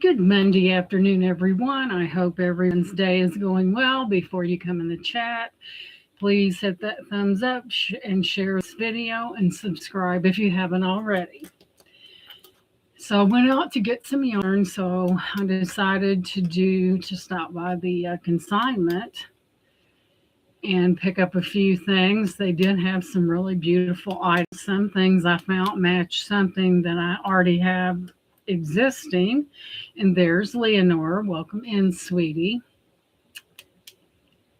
Good Monday afternoon, everyone. I hope everyone's day is going well. Before you come in the chat, please hit that thumbs up and share this video and subscribe if you haven't already. So I went out to get some yarn, so I decided to stop by the consignment and pick up a few things. They did have some really beautiful items. Some things I found match something that I already have existing. And there's Leonore. Welcome in, sweetie.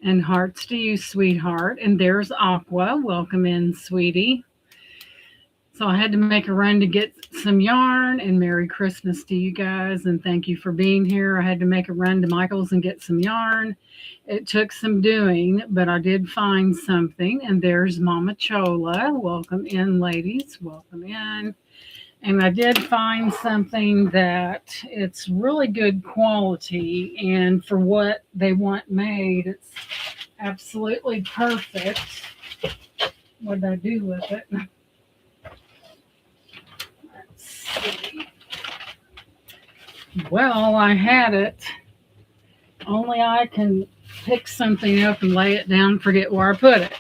And hearts to you, sweetheart. And there's Aqua. Welcome in, sweetie. So I had to make a run to get some yarn, and Merry Christmas to you guys, and thank you for being here. I had to make a run to Michael's and get some yarn. It took some doing, but I did find something, and there's Mama Chola. Welcome in, ladies. Welcome in. And I did find something that it's really good quality, and for what they want made, it's absolutely perfect. What did I do with it? Well, I had it. Only I can pick something up and lay it down, forget where I put it.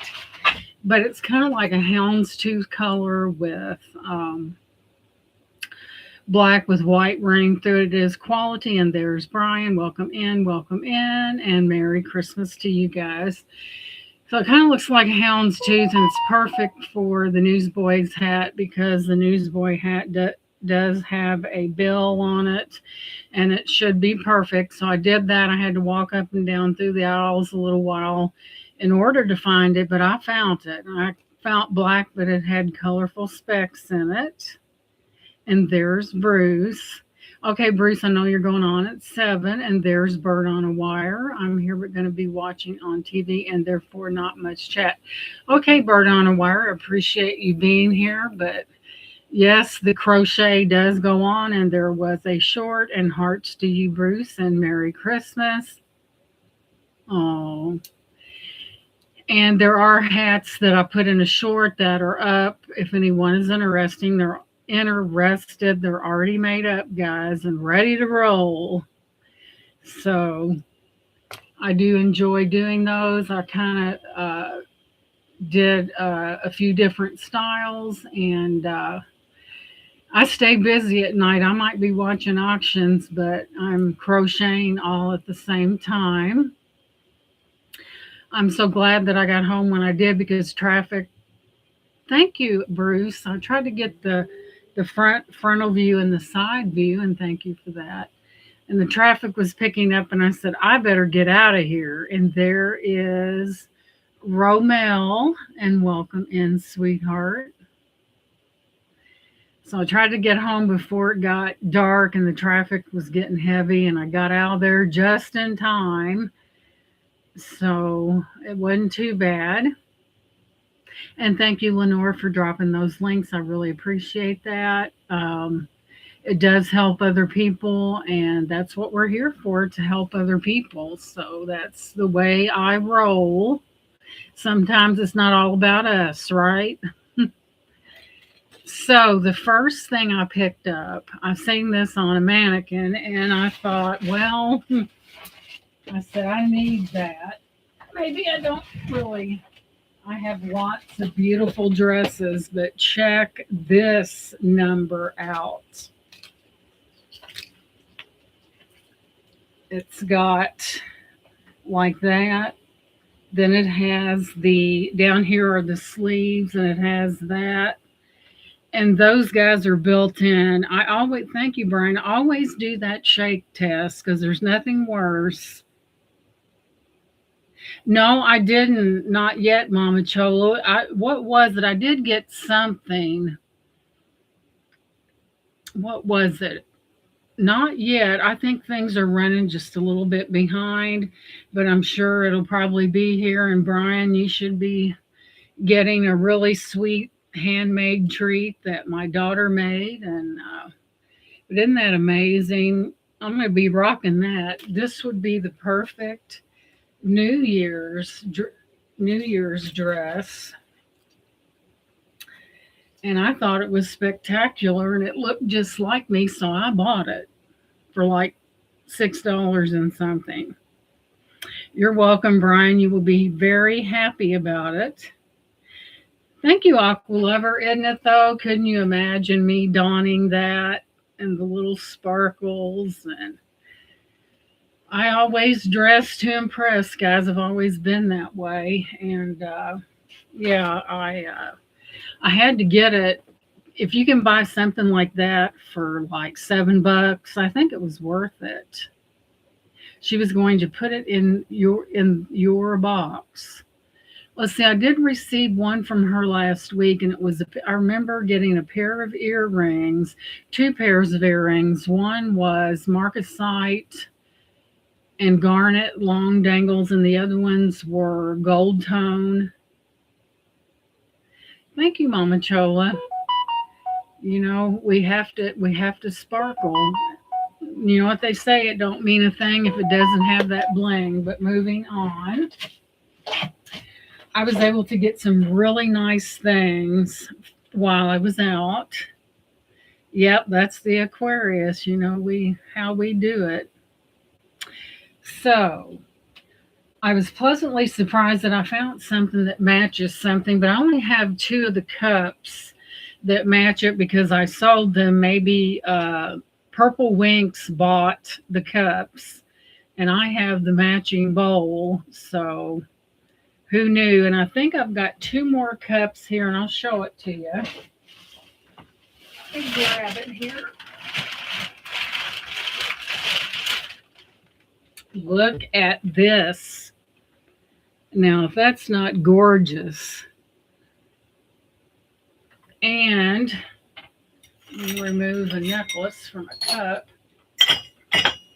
But it's kind of like a houndstooth color with black with white running through it. It is quality. And there's Brian. Welcome in, and Merry Christmas to you guys. So it kind of looks like a houndstooth, and it's perfect for the newsboy's hat because the newsboy hat does have a bill on it, and it should be perfect. So I did that. I had to walk up and down through the aisles a little while in order to find it, but I found it. I found black, but it had colorful specks in it. And there's Bruce. Okay, Bruce, I know you're going on at 7, and there's Bird on a Wire. I'm here, but going to be watching on TV, and therefore not much chat. Okay, Bird on a Wire, appreciate you being here, but yes, the crochet does go on, and there was a short, and hearts to you, Bruce, and Merry Christmas. Oh. And there are hats that I put in a short that are up. If anyone is interested, they're already made up, guys, and ready to roll. So I do enjoy doing those. I kind of did a few different styles, and I stay busy at night. I might be watching auctions, but I'm crocheting all at the same time. I'm so glad that I got home when I did because traffic. Thank you, Bruce. I tried to get the frontal view and the side view, and thank you for that. And the traffic was picking up, and I said, I better get out of here. And there is Romel, and welcome in, sweetheart. So I tried to get home before it got dark and the traffic was getting heavy, and I got out of there just in time. So it wasn't too bad. And thank you, Lenore, for dropping those links. I really appreciate that. It does help other people, and that's what we're here for, to help other people. So that's the way I roll. Sometimes it's not all about us, right? So the first thing I picked up, I seen this on a mannequin, and I thought, well, I said, I need that. Maybe I don't really. I have lots of beautiful dresses, but check this number out. It's got like that. Then it has down here are the sleeves, and it has that. And those guys are built in. I always, thank you, Brian, I always do that shake test because there's nothing worse. No, I didn't. Not yet, Mama Cholo. What was it? I did get something. What was it? Not yet. I think things are running just a little bit behind, but I'm sure it'll probably be here. And Brian, you should be getting a really sweet handmade treat that my daughter made. And but isn't that amazing? I'm going to be rocking that. This would be the perfect New Year's dress. And I thought it was spectacular, and it looked just like me, so I bought it. for like $6 and something. You're welcome, Brian. You will be very happy about it. Thank you, Aqua Lover. Isn't it though? Couldn't you imagine me donning that and the little sparkles? And I always dress to impress, guys. I've always been that way. And yeah, I had to get it. If you can buy something like that for like $7, I think it was worth it. She was going to put it in your box. Let's see, I did receive one from her last week, and it was, I remember getting a pair of earrings, two pairs of earrings. One was marcasite and garnet long dangles, and the other ones were gold tone. Thank you, Mama Chola. You know, we have to sparkle. You know what they say, it don't mean a thing if it doesn't have that bling. But moving on, I was able to get some really nice things while I was out. Yep, that's the Aquarius, you know, how we do it. So I was pleasantly surprised that I found something that matches something, but I only have two of the cups that match it because I sold them. Maybe Purple Winks bought the cups, and I have the matching bowl. So who knew? And I think I've got two more cups here, and I'll show it to you. Let me grab it here. Look at this. Now, if that's not gorgeous. And let me remove the necklace from a cup.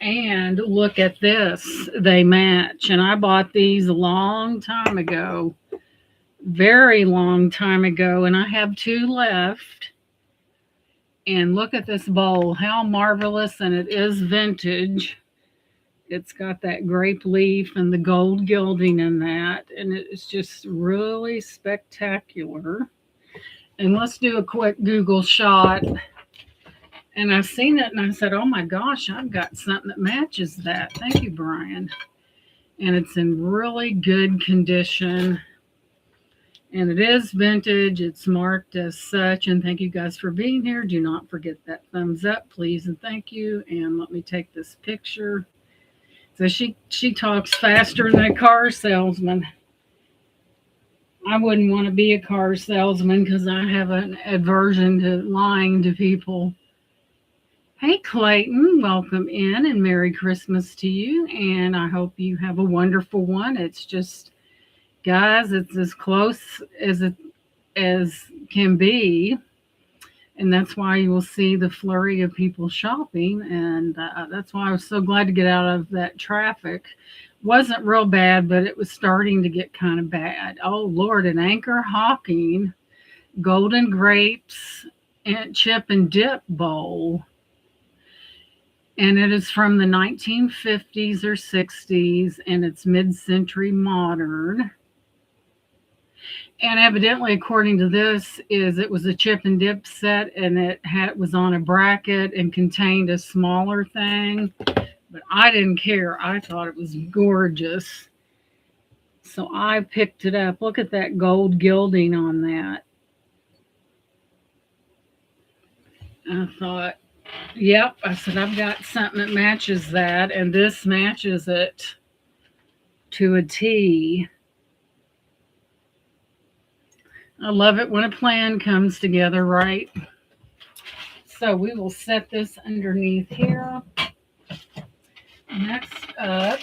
And look at this. They match. And I bought these a long time ago. Very long time ago. And I have two left. And look at this bowl. How marvelous. And it is vintage. It's got that grape leaf and the gold gilding in that. And it's just really spectacular. And let's do a quick Google shot. And I seen it and I said, oh my gosh, I've got something that matches that. Thank you, Brian. And it's in really good condition. And it is vintage. It's marked as such. And thank you guys for being here. Do not forget that thumbs up, please. And thank you. And let me take this picture. So she talks faster than a car salesman. I wouldn't want to be a car salesman because I have an aversion to lying to people. Hey, Clayton, welcome in and Merry Christmas to you. And I hope you have a wonderful one. It's just, guys, it's as close as it as can be. And that's why you will see the flurry of people shopping. And that's why I was so glad to get out of that traffic. Wasn't real bad, but it was starting to get kind of bad. Oh, Lord, an Anchor Hawking Golden Grapes and Chip and Dip bowl. And it is from the 1950s or 60s, and it's mid-century modern. And evidently, according to this, it was a chip and dip set, and it was on a bracket and contained a smaller thing. But I didn't care. I thought it was gorgeous. So I picked it up. Look at that gold gilding on that. I thought, yep. I said, I've got something that matches that, and this matches it to a T. I love it when a plan comes together, right? So we will set this underneath here. Next up,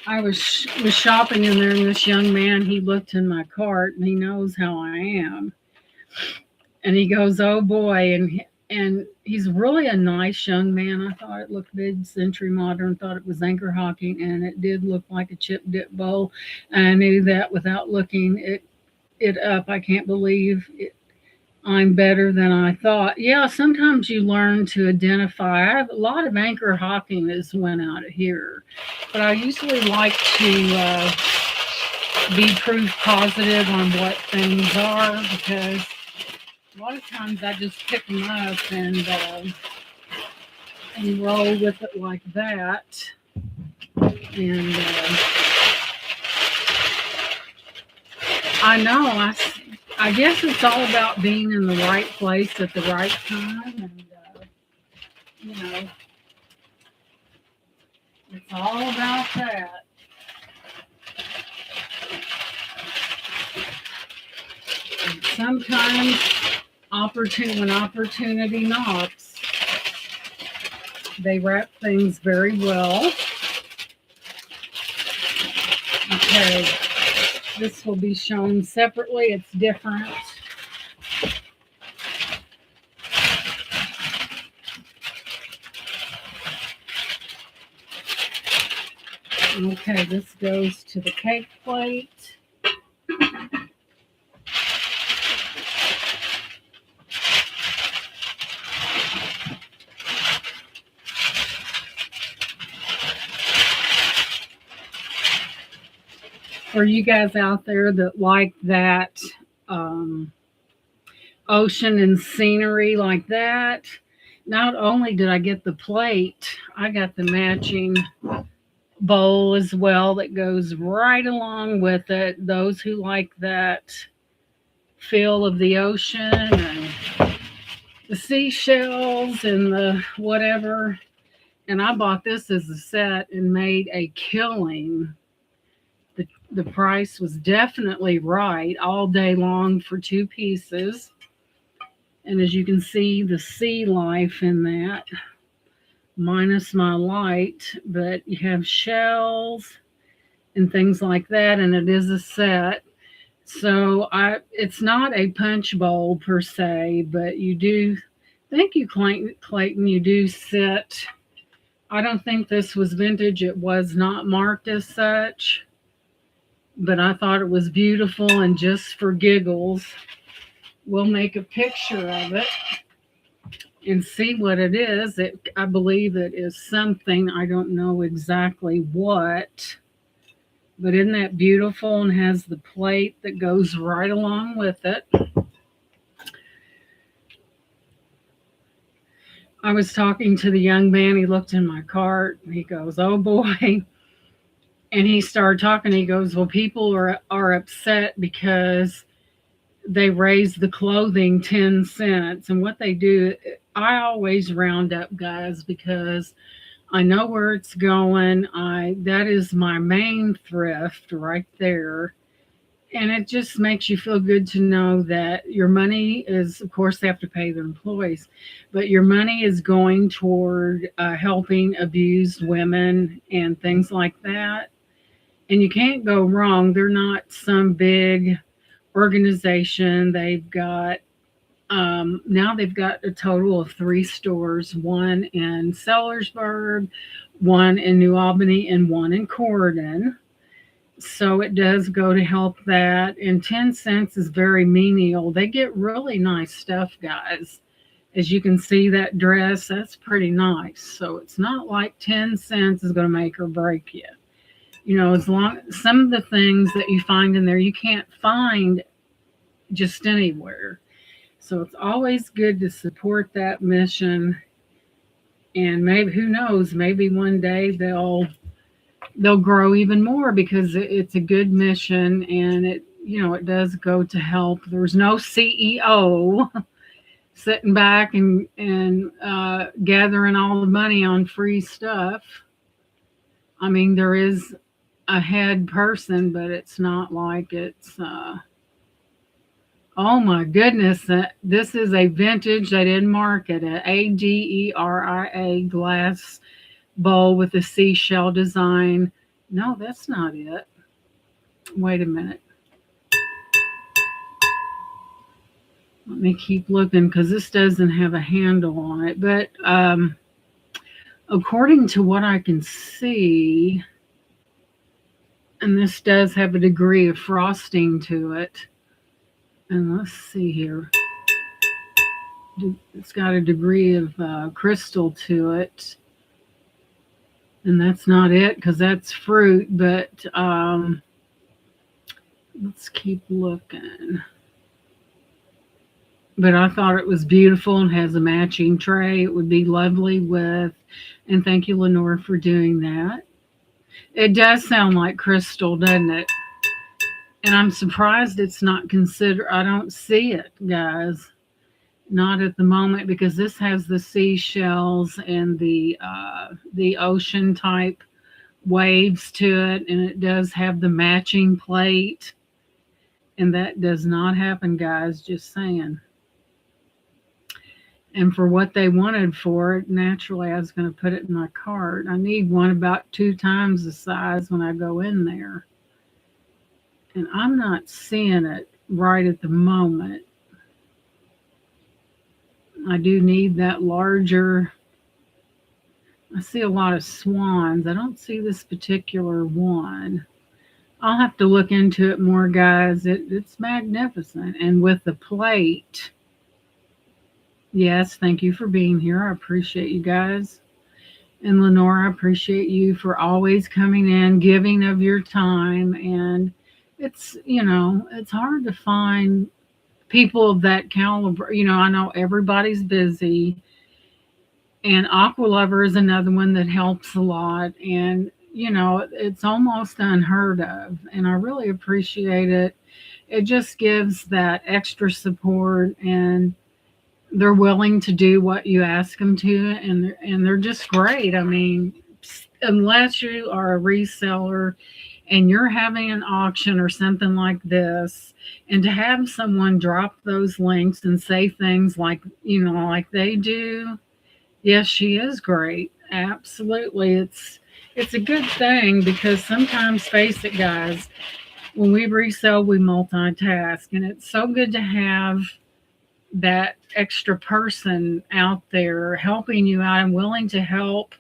I was shopping in there, and this young man, he looked in my cart, and he knows how I am. And he goes, oh boy, and he's really a nice young man. I thought it looked mid-century modern, thought it was Anchor Hawking, and it did look like a chip dip bowl. And I knew that without looking it up. I can't believe it. I'm better than I thought. Yeah, sometimes you learn to identify. I have a lot of Anchor Hawking has went out of here, but I usually like to be proof positive on what things are, because a lot of times I just pick them up and roll with it like that. And I know I guess it's all about being in the right place at the right time, and you know, it's all about that. And sometimes when opportunity knocks, they wrap things very well. Okay, this will be shown separately. It's different. Okay, this goes to the cake plate. For you guys out there that like that ocean and scenery like that, not only did I get the plate, I got the matching bowl as well that goes right along with it. Those who like that feel of the ocean and the seashells and the whatever. And I bought this as a set and made a killing. The price was definitely right all day long for 2 pieces. And as you can see, the sea life in that, minus my light, but you have shells and things like that, and it is a set. So it's not a punch bowl per se, but you do, thank you, Clayton, you do sit. I don't think this was vintage. It was not marked as such, but I thought it was beautiful, and just for giggles, we'll make a picture of it and see what it is. I believe it is something, I don't know exactly what, but isn't that beautiful, and has the plate that goes right along with it. I was talking to the young man. He looked in my cart and he goes, "Oh boy." And he started talking. He goes, "Well, people are upset because they raise the clothing 10 cents." And what they do, I always round up, guys, because I know where it's going. That is my main thrift right there. And it just makes you feel good to know that your money is, of course, they have to pay their employees, but your money is going toward helping abused women and things like that. And you can't go wrong. They're not some big organization. They've got now they've got a total of 3 stores, one in Sellersburg, one in New Albany, and one in Corydon. So it does go to help that. And 10 cents is very menial. They get really nice stuff, guys. As you can see, that dress, that's pretty nice. So it's not like 10 cents is going to make or break you. You know, as long some of the things that you find in there, you can't find just anywhere. So it's always good to support that mission. And maybe, who knows, maybe one day they'll grow even more, because it's a good mission, and it does go to help. There's no CEO sitting back and gathering all the money on free stuff. I mean, there is a head person, but it's not like it's oh my goodness, this is a vintage. They didn't mark it. An ADERIA glass bowl with a seashell design. No, that's not it. Wait a minute. Let me keep looking, because this doesn't have a handle on it. But according to what I can see, and this does have a degree of frosting to it. And let's see here. It's got a degree of crystal to it. And that's not it, because that's fruit. But Let's keep looking. But I thought it was beautiful and has a matching tray. It would be lovely with, and thank you, Lenore, for doing that. It does sound like crystal, doesn't it? And I'm surprised it's not considered. I don't see it, guys. Not at the moment because this has the seashells and the ocean type waves to it, and it does have the matching plate. And that does not happen, guys. Just saying. And for what they wanted for it, naturally, I was going to put it in my cart. I need one about 2 times the size when I go in there. And I'm not seeing it right at the moment. I do need that larger. I see a lot of swans. I don't see this particular one. I'll have to look into it more, guys. It's magnificent. And with the plate, yes, thank you for being here. I appreciate you guys. And Lenore, I appreciate you for always coming in, giving of your time. And it's hard to find people of that caliber. I know everybody's busy. And Aqua Lover is another one that helps a lot. And, it's almost unheard of. And I really appreciate it. It just gives that extra support, and they're willing to do what you ask them to. And they're just great. I mean, unless you are a reseller and you're having an auction or something like this, and to have someone drop those links and say things like, like they do, yes, she is great. Absolutely. It's a good thing because sometimes, face it, guys, when we resell, we multitask, and it's so good to have that extra person out there helping you out and willing to help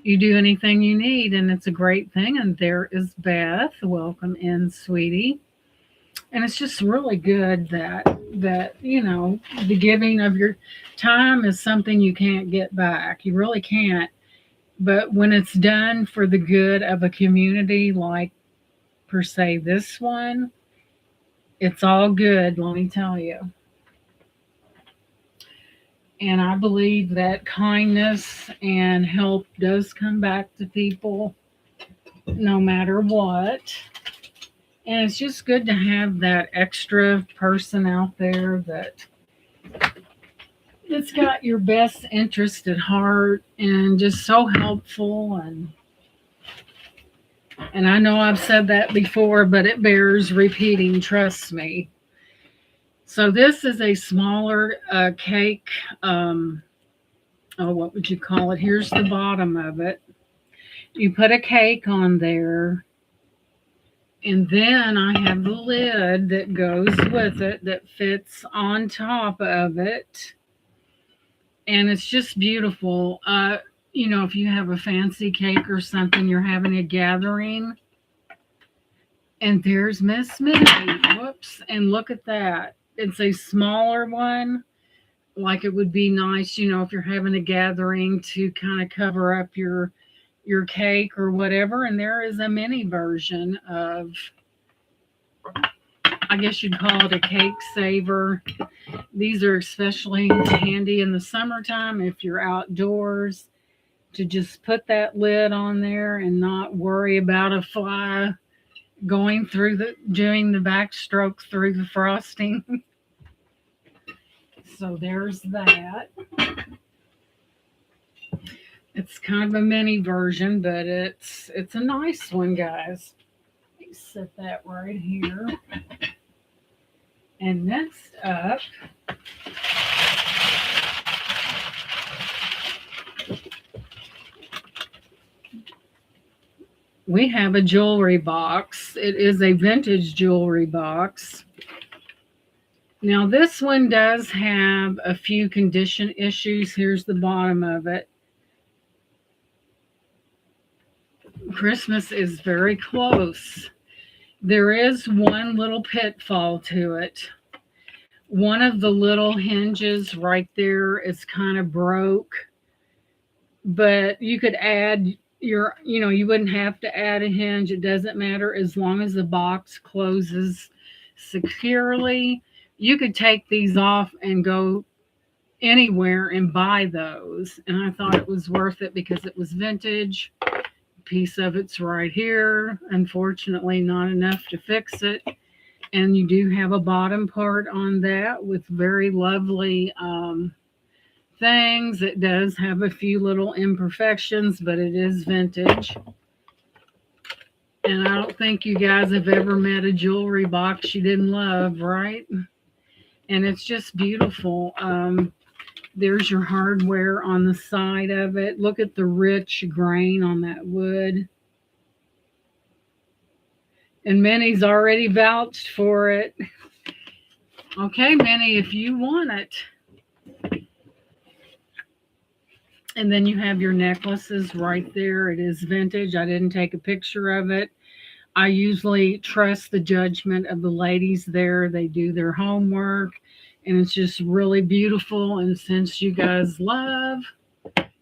you do anything you need. And it's a great thing. And there is Beth. Welcome in, sweetie. And it's just really good that the giving of your time is something you can't get back. You really can't. But when it's done for the good of a community, like per se this one, it's all good, let me tell you. And I believe that kindness and help does come back to people no matter what. And it's just good to have that extra person out there that's got your best interest at heart and just so helpful. And I know I've said that before, but it bears repeating, trust me. So this is a smaller cake. What would you call it? Here's the bottom of it. You put a cake on there. And then I have the lid that goes with it that fits on top of it. And it's just beautiful. If you have a fancy cake or something, you're having a gathering. And there's Miss Minnie. Whoops. And look at that. It's a smaller one. Like it would be nice, if you're having a gathering to kind of cover up your cake or whatever. And there is a mini version of, I guess you'd call it a cake saver. These are especially handy in the summertime if you're outdoors, to just put that lid on there and not worry about a fly doing the backstroke through the frosting. So there's that. It's kind of a mini version, but it's a nice one, guys. Let me set that right here. And next up, we have a jewelry box. It is a vintage jewelry box. Now, this one does have a few condition issues. Here's the bottom of it. Christmas is very close. There is one little pitfall to it. One of the little hinges right there is kind of broke, but you could add you wouldn't have to add a hinge. It doesn't matter as long as the box closes securely. You could take these off and go anywhere and buy those. And I thought it was worth it because it was vintage. A piece of it's right here. Unfortunately, not enough to fix it. And you do have a bottom part on that with very lovely things. It does have a few little imperfections, but it is vintage. And I don't think you guys have ever met a jewelry box you didn't love, right? And it's just beautiful. There's your hardware on the side of it. Look at the rich grain on that wood. And Minnie's already vouched for it. Okay, Minnie, if you want it. And then you have your necklaces right there. It is vintage. I didn't take a picture of it. I usually trust the judgment of the ladies there. They do their homework, and it's just really beautiful. And since you guys love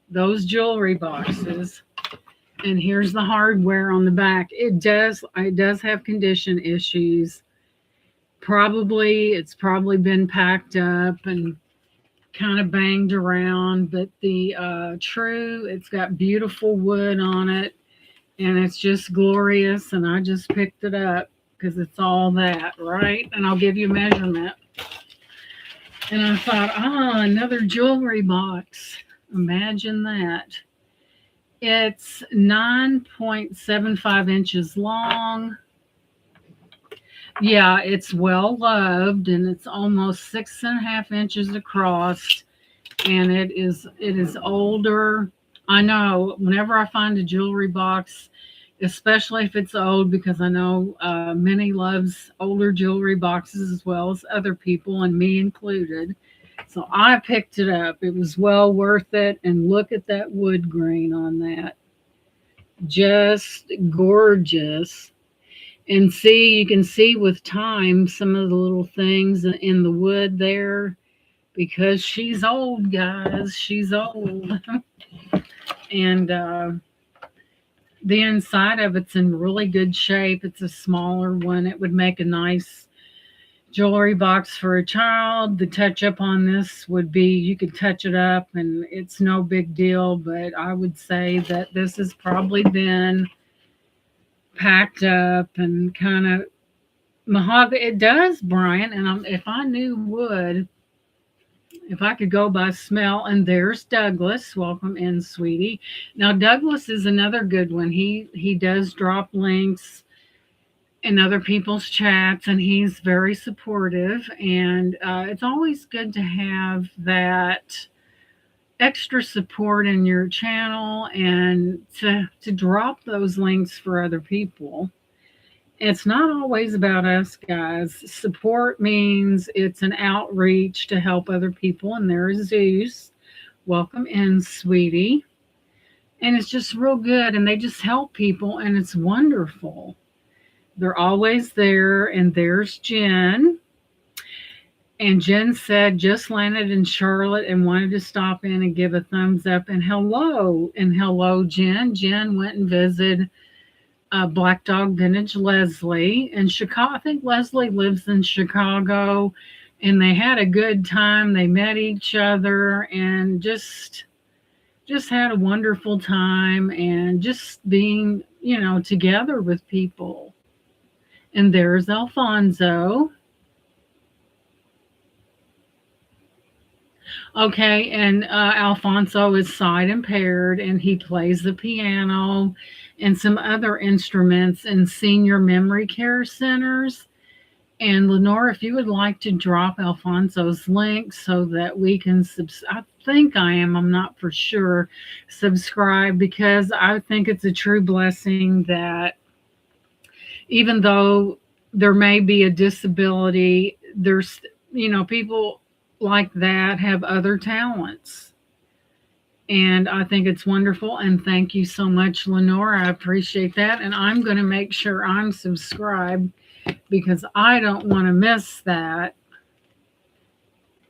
those jewelry boxes, and here's the hardware on the back. It does have condition issues. It's probably been packed up and kind of banged around, but the it's got beautiful wood on it, and it's just glorious. And I just picked it up because it's all that, right? And I'll give you a measurement. And I thought, another jewelry box. Imagine that. It's 9.75 inches long. Yeah, it's well loved, and it's almost 6.5 inches across, and it is older. I know whenever I find a jewelry box, especially if it's old, because I know Minnie loves older jewelry boxes as well as other people, and me included. So I picked it up. It was well worth it, and look at that wood grain on that. Just gorgeous. And you can see with time some of the little things in the wood there, because she's old, guys. She's old. And the inside of it's in really good shape. It's a smaller one. It would make a nice jewelry box for a child. The touch up on this would be you could touch it up and it's no big deal, but I would say that this has probably been packed up and kind of mahogany. It does, Brian. And if I knew wood, if I could go by smell. And there's Douglas. Welcome in, sweetie. Now Douglas is another good one. He does drop links in other people's chats, and he's very supportive. And it's always good to have that extra support in your channel and to drop those links for other people. It's not always about us, guys. Support means it's an outreach to help other people. And there is Zeus. Welcome in, sweetie. And it's just real good, and they just help people, and it's wonderful. They're always there. And there's Jen. And Jen said, just landed in Charlotte and wanted to stop in and give a thumbs up and hello. And hello, Jen. Jen went and visited Black Dog Vintage Leslie in Chicago. I think Leslie lives in Chicago, and they had a good time. They met each other and just had a wonderful time, and just being, together with people. And there's Alfonso. Okay, and Alfonso is sight impaired, and he plays the piano and some other instruments in senior memory care centers. And Lenore, if you would like to drop Alfonso's link so that we can I think I'm not for sure, subscribe, because I think it's a true blessing that even though there may be a disability, there's, people like that have other talents. And I think it's wonderful. And thank you so much, Lenore. I appreciate that. And I'm going to make sure I'm subscribed because I don't want to miss that.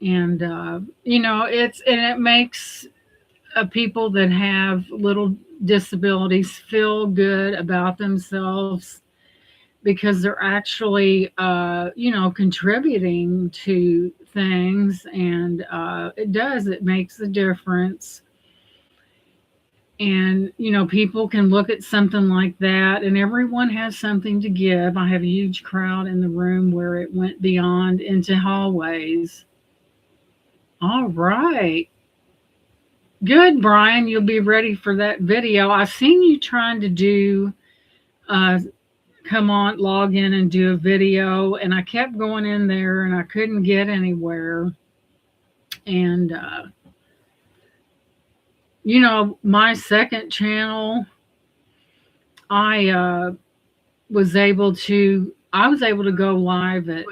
And, it makes people that have little disabilities feel good about themselves because they're actually, contributing to things, and it makes a difference. And, people can look at something like that, and everyone has something to give. I have a huge crowd in the room where it went beyond into hallways. All right. Good, Brian. You'll be ready for that video. I've seen you trying to do, uh, come on, log in and do a video, and I kept going in there and I couldn't get anywhere. And, my second channel, I I was able to go live at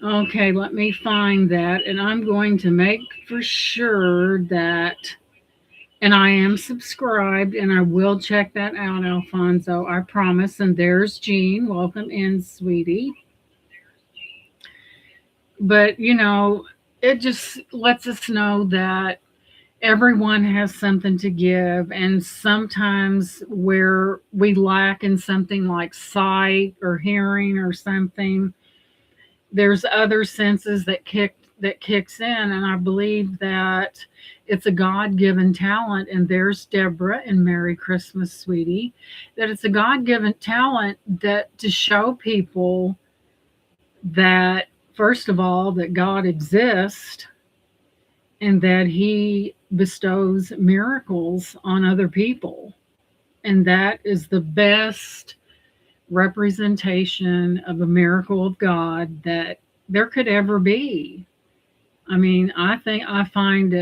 Okay, let me find that, and I'm going to make for sure that, and I am subscribed, and I will check that out, Alfonso, I promise. And there's Jean. Welcome in, sweetie. But, it just lets us know that everyone has something to give, and sometimes where we lack in something like sight or hearing or something, there's other senses that kicks in, and I believe that it's a God-given talent. And there's Deborah, and Merry Christmas, sweetie. That it's a God-given talent that to show people that, first of all, that God exists, and that he bestows miracles on other people. And that is the best representation of a miracle of God that there could ever be. I mean, I find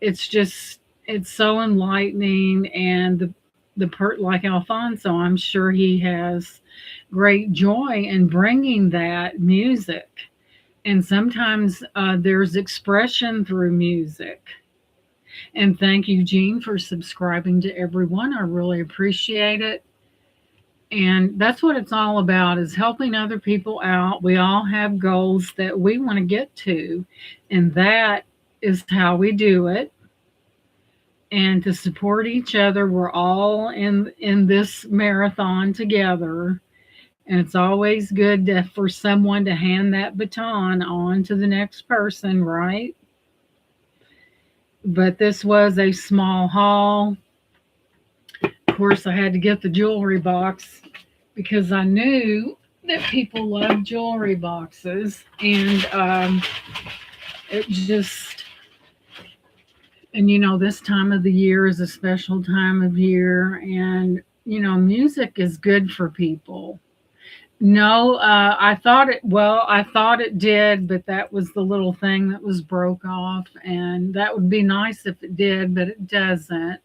it's so enlightening. And like Alfonso, I'm sure he has great joy in bringing that music. And sometimes there's expression through music. And thank you, Jean, for subscribing to everyone. I really appreciate it. And that's what it's all about, is helping other people out. We all have goals that we want to get to, and that is how we do it. And to support each other, we're all in this marathon together. And it's always good for someone to hand that baton on to the next person, right? But this was a small haul. Of course, I had to get the jewelry box because I knew that people love jewelry boxes. And it just, and this time of the year is a special time of year. And, music is good for people. No, I thought it did, but that was the little thing that was broke off, and that would be nice if it did, but it doesn't.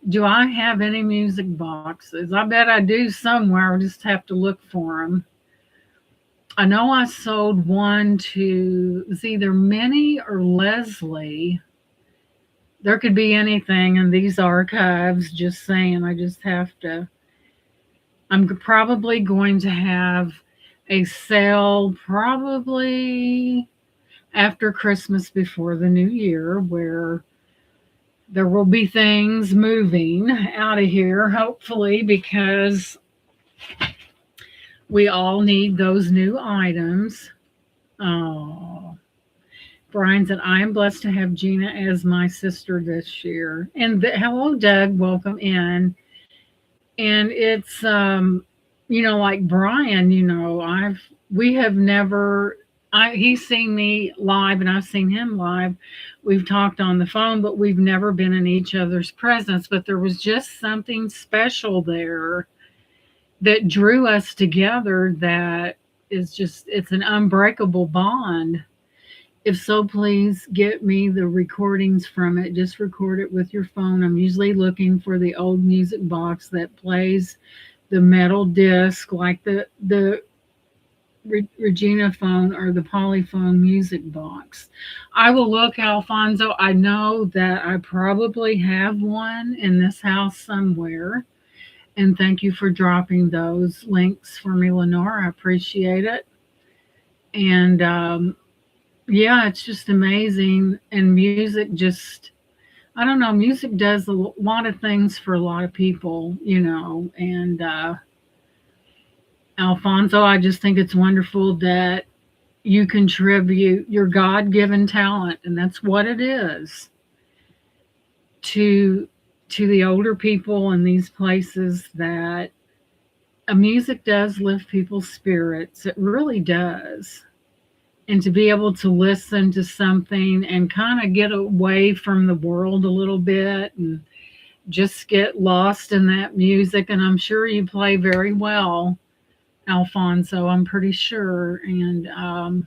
Do I have any music boxes? I bet I do somewhere. I'll just have to look for them. I know I sold one to, it was either Minnie or Leslie. There could be anything in these archives, just saying. I'm probably going to have a sale probably after Christmas, before the new year, where there will be things moving out of here, hopefully, because we all need those new items. Oh, Brian said, I am blessed to have Gina as my sister this year. And hello, Doug. Welcome in. And it's, like Brian, we have never, he's seen me live and I've seen him live. We've talked on the phone, but we've never been in each other's presence. But there was just something special there that drew us together that it's an unbreakable bond. If so, please get me the recordings from it. Just record it with your phone. I'm usually looking for the old music box that plays the metal disc, like the Regina phone or the Polyphone music box. I will look, Alfonso. I know that I probably have one in this house somewhere. And thank you for dropping those links for me, Lenore. I appreciate it. And Yeah, it's just amazing. And music just, I don't know, music does a lot of things for a lot of people, And Alfonso, I just think it's wonderful that you contribute your God given talent, and that's what it is, to the older people in these places, that music does lift people's spirits. It really does. And to be able to listen to something and kind of get away from the world a little bit and just get lost in that music. And I'm sure you play very well, Alfonso, I'm pretty sure. And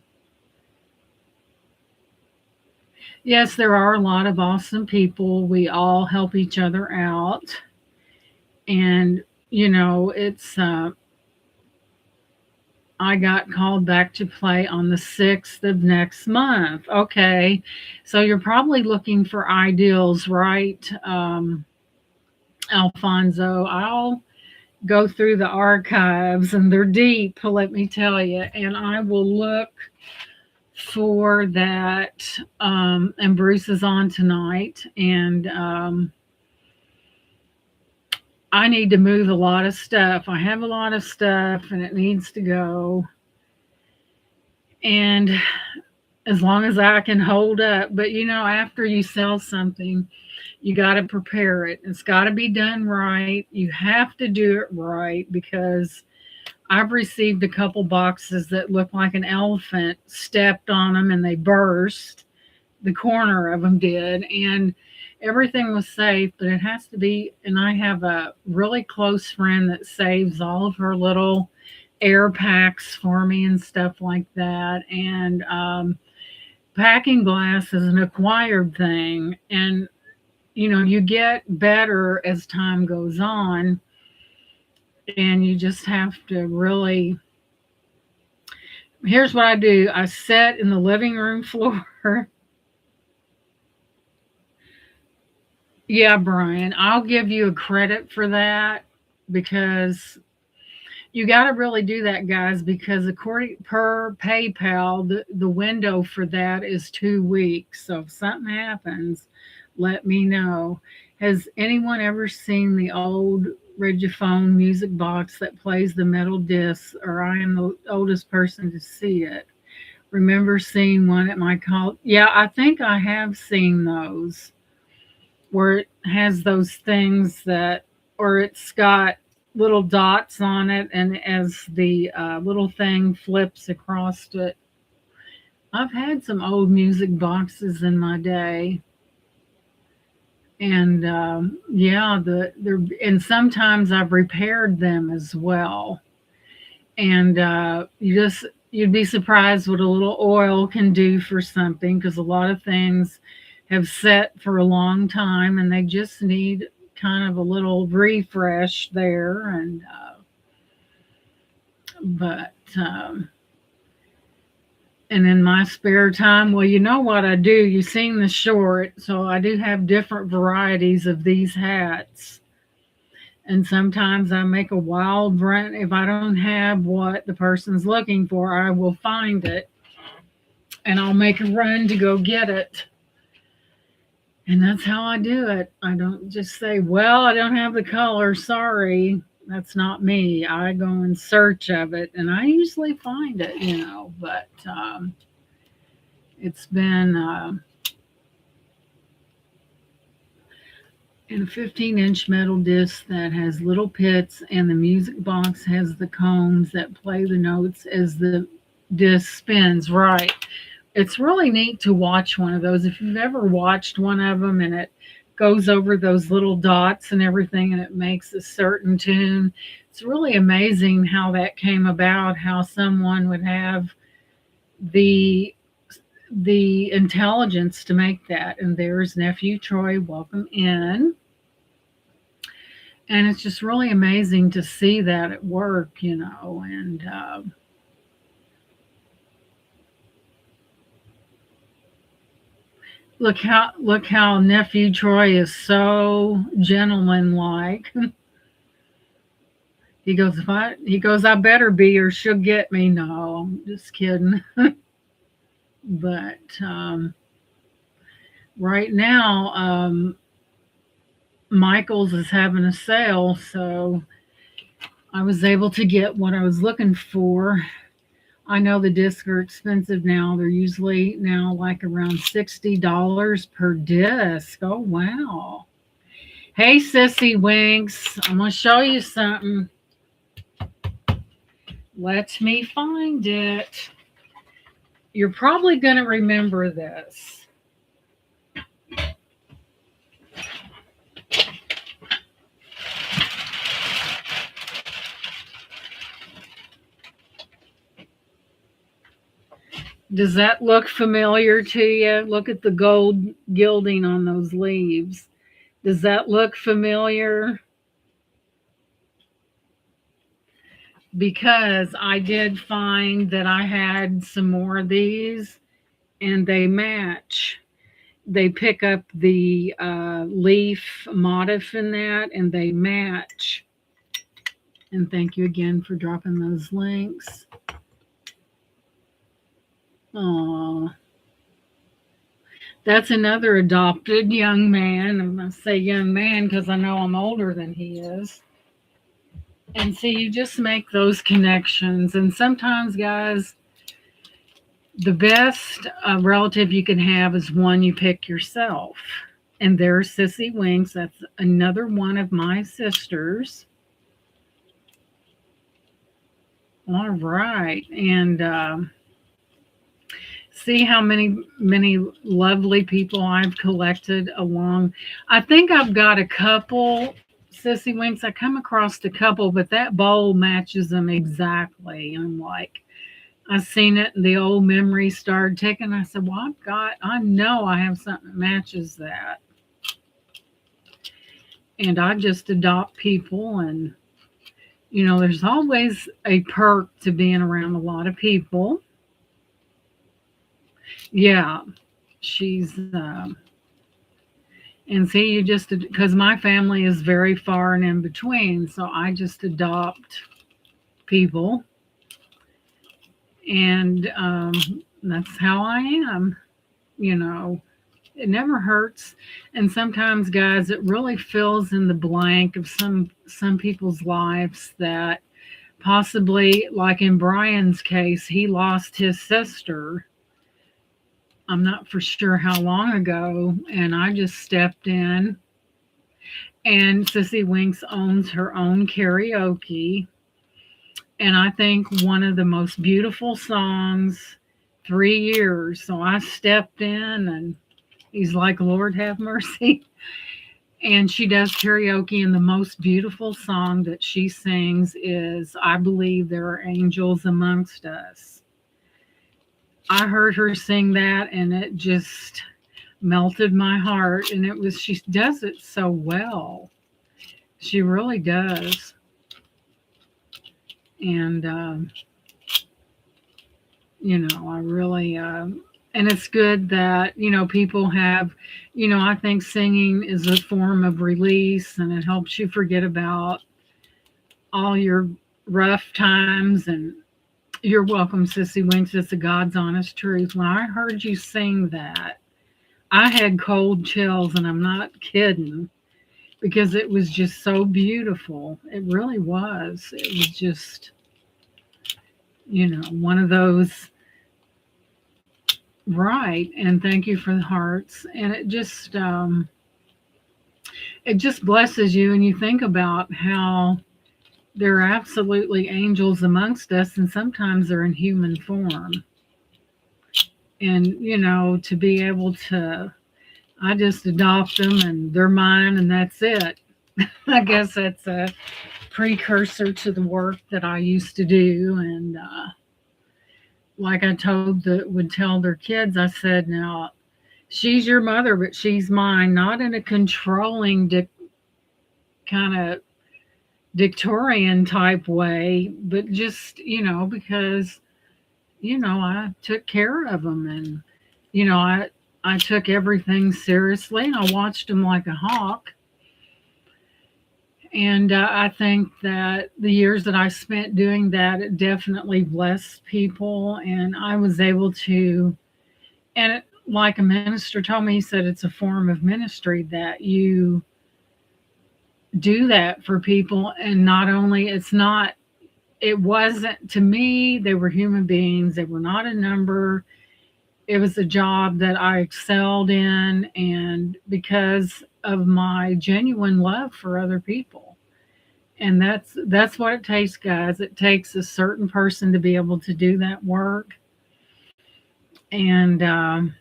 yes, there are a lot of awesome people. We all help each other out. And, it's, I got called back to play on the 6th of next month. Okay. So you're probably looking for ideals, right, Alfonso? I'll go through the archives, and they're deep, let me tell you. And I will look for that. And Bruce is on tonight. And I need to move a lot of stuff. I have a lot of stuff, and it needs to go. And as long as I can hold up. But after you sell something, you got to prepare it. It's got to be done right. You have to do it right, because I've received a couple boxes that look like an elephant stepped on them and they burst. The corner of them did. And everything was safe, but it has to be. And I have a really close friend that saves all of her little air packs for me and stuff like that. And packing glass is an acquired thing. And, you get better as time goes on. And you just have to really. Here's what I do: I sit in the living room floor. Yeah, Brian, I'll give you a credit for that, because you got to really do that, guys, because according per PayPal, the window for that is 2 weeks. So if something happens, let me know. Has anyone ever seen the old Regiphone music box that plays the metal discs? Or I am the oldest person to see it. Remember seeing one at my college? Yeah, I think I have seen those, where it has those things that, or it's got little dots on it, and as the little thing flips across it. I've had some old music boxes in my day. And yeah, and sometimes I've repaired them as well. And you'd be surprised what a little oil can do for something, because a lot of things have set for a long time and they just need kind of a little refresh there. And but and in my spare time, well, you know what I do. You've seen the short, so I do have different varieties of these hats. And sometimes I make a wild run. If I don't have what the person's looking for, I will find it and I'll make a run to go get it. And that's how I do it. I don't just say, well, I don't have the color. Sorry. That's not me. I go in search of it, and I usually find it. But it's been in a 15-inch metal disc that has little pits, and the music box has the cones that play the notes as the disc spins. Right. It's really neat to watch one of those. If you've ever watched one of them, and it goes over those little dots and everything, and it makes a certain tune, it's really amazing how that came about, how someone would have the intelligence to make that. And there's nephew Troy, welcome in. And it's just really amazing to see that at work, and look how nephew Troy is so gentlemanlike. He goes, I better be, or she'll get me. No, I'm just kidding. But right now, Michael's is having a sale, so I was able to get what I was looking for. I know the discs are expensive now. They're usually now like around $60 per disc. Oh, wow. Hey, Sissy Winks, I'm going to show you something. Let me find it. You're probably going to remember this. Does that look familiar to you? Look at the gold gilding on those leaves. Does that look familiar? Because I did find that I had some more of these and they match. They pick up the leaf motif in that and they match. And thank you again for dropping those links. Aw. That's another adopted young man. I'm going to say young man because I know I'm older than he is. And see, you just make those connections. And sometimes, guys, the best relative you can have is one you pick yourself. And there's Sissy Winks. That's another one of my sisters. All right. And see how many lovely people I've collected along. I think I've got a couple Sissy Winks. I come across a couple, but that bowl matches them exactly. I'm like, I seen it and the old memory started ticking. I said, well, I know I have something that matches that. And I just adopt people, and there's always a perk to being around a lot of people. Yeah, she's and see, you just because my family is very far and in between, so I just adopt people, and that's how I am. It never hurts, and sometimes, guys, it really fills in the blank of some people's lives that possibly, like in Brian's case, he lost his sister. I'm not for sure how long ago, and I just stepped in. And Sissy Winks owns her own karaoke, and I think one of the most beautiful songs, 3 years. So I stepped in, and he's like, Lord have mercy. And she does karaoke, and the most beautiful song that she sings is I Believe There Are Angels Amongst Us. I heard her sing that and it just melted my heart. And she does it so well. She really does. And, I really, and it's good that, people have, I think singing is a form of release and it helps you forget about all your rough times. And you're welcome, Sissy Winks. It's a God's honest truth. When I heard you sing that, I had cold chills, and I'm not kidding, because it was just so beautiful. It really was. It was just, one of those, right. And thank you for the hearts. And it just blesses you, and you think about how there are absolutely angels amongst us, and sometimes they're in human form. And, to be able to, I just adopt them and they're mine and that's it. I guess that's a precursor to the work that I used to do. And like I would tell their kids, I said, now, she's your mother, but she's mine, not in a controlling kind of Victorian type way, but just, because, I took care of them, and, I took everything seriously, and I watched them like a hawk. And I think that the years that I spent doing that, it definitely blessed people. And I was able to And like a minister told me, he said it's a form of ministry that you do that for people. And not only, it wasn't, to me, they were human beings, they were not a number. It was a job that I excelled in, and because of my genuine love for other people. And that's what it takes, guys. It takes a certain person to be able to do that work. And um,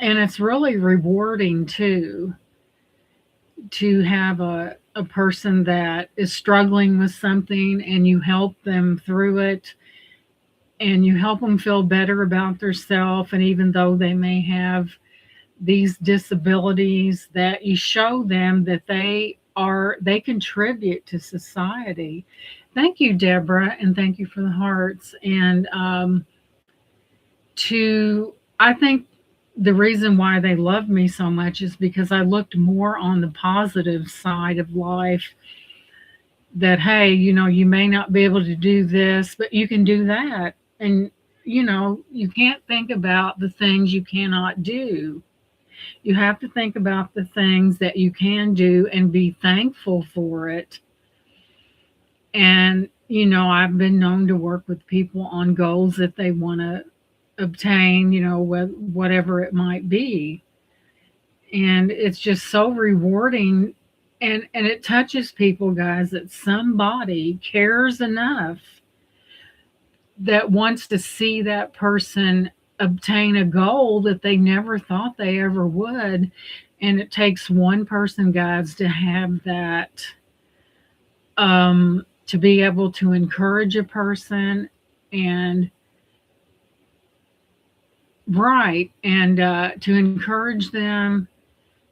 and it's really rewarding too, to have a person that is struggling with something and you help them through it, and you help them feel better about themselves. And even though they may have these disabilities, that you show them that they contribute to society. Thank you, Deborah, and thank you for the hearts. And to I think the reason why they love me so much is because I looked more on the positive side of life. That, hey, you may not be able to do this, but you can do that. And you can't think about the things you cannot do. You have to think about the things that you can do and be thankful for it. And I've been known to work with people on goals that they want to obtain, whatever it might be. And it's just so rewarding, and it touches people, guys, that somebody cares enough that wants to see that person obtain a goal that they never thought they ever would. And it takes one person, guys, to have that, to be able to encourage a person, and right, and to encourage them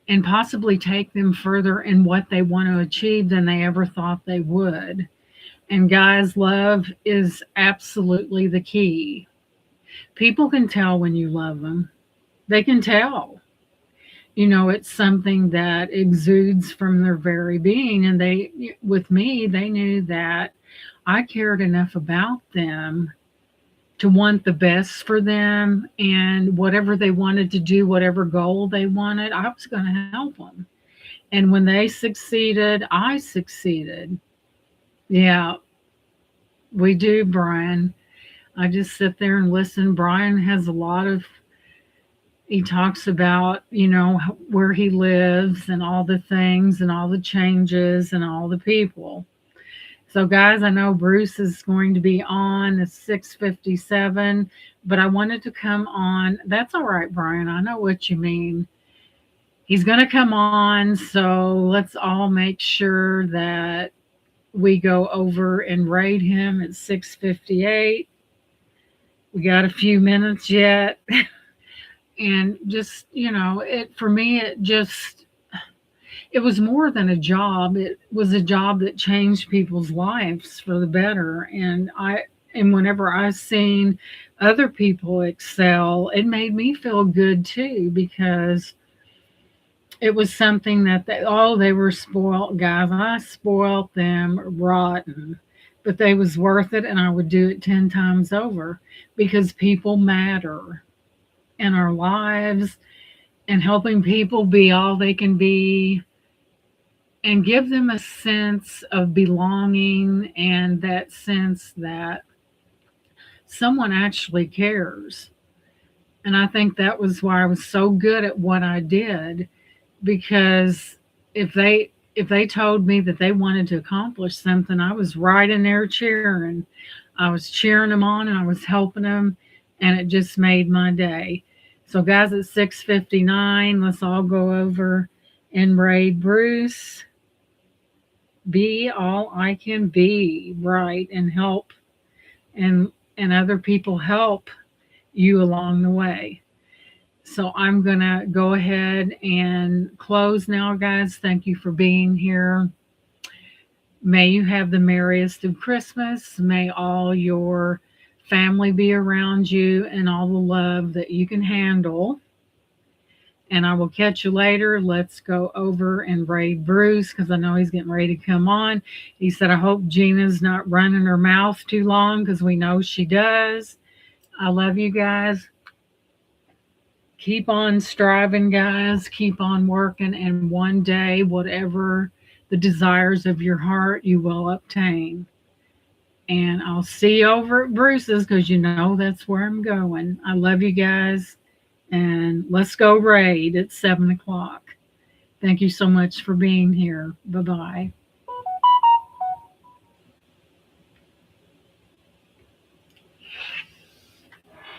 and possibly take them further in what they want to achieve than they ever thought they would. And guys, love is absolutely the key. People can tell when you love them. They can tell. It's something that exudes from their very being. And with me, they knew that I cared enough about them to want the best for them, and whatever they wanted to do, whatever goal they wanted, I was going to help them. And when they succeeded, I succeeded. Yeah, we do, Brian. I just sit there and listen. Brian has he talks about, where he lives and all the things and all the changes and all the people. So, guys, I know Bruce is going to be on at 6:57, but I wanted to come on. That's all right, Brian. I know what you mean. He's going to come on, so let's all make sure that we go over and rate him at 6:58. We got a few minutes yet. And just, for me, it was more than a job. It was a job that changed people's lives for the better. And whenever I've seen other people excel, it made me feel good too, because it was something that they were spoiled, guys. I spoiled them rotten, but they was worth it, and I would do it 10 times over, because people matter in our lives, and helping people be all they can be, and give them a sense of belonging, and that sense that someone actually cares. And I think that was why I was so good at what I did, because if they told me that they wanted to accomplish something, I was right in there cheering. I was cheering them on, and I was helping them, and it just made my day. So, guys, at 6:59, let's all go over and raid Bruce. Be all I can be, right, and help, and other people help you along the way. So I'm going to go ahead and close now, guys. Thank you for being here. May you have the merriest of Christmas. May all your family be around you, and all the love that you can handle. And I will catch you later. Let's go over and raid Bruce, because I know he's getting ready to come on. He said, I hope Gina's not running her mouth too long, because we know she does. I love you guys. Keep on striving, guys. Keep on working. And one day, whatever the desires of your heart, you will obtain. And I'll see you over at Bruce's because you know that's where I'm going. I love you guys. And let's go raid at 7 o'clock. Thank you so much for being here. Bye bye.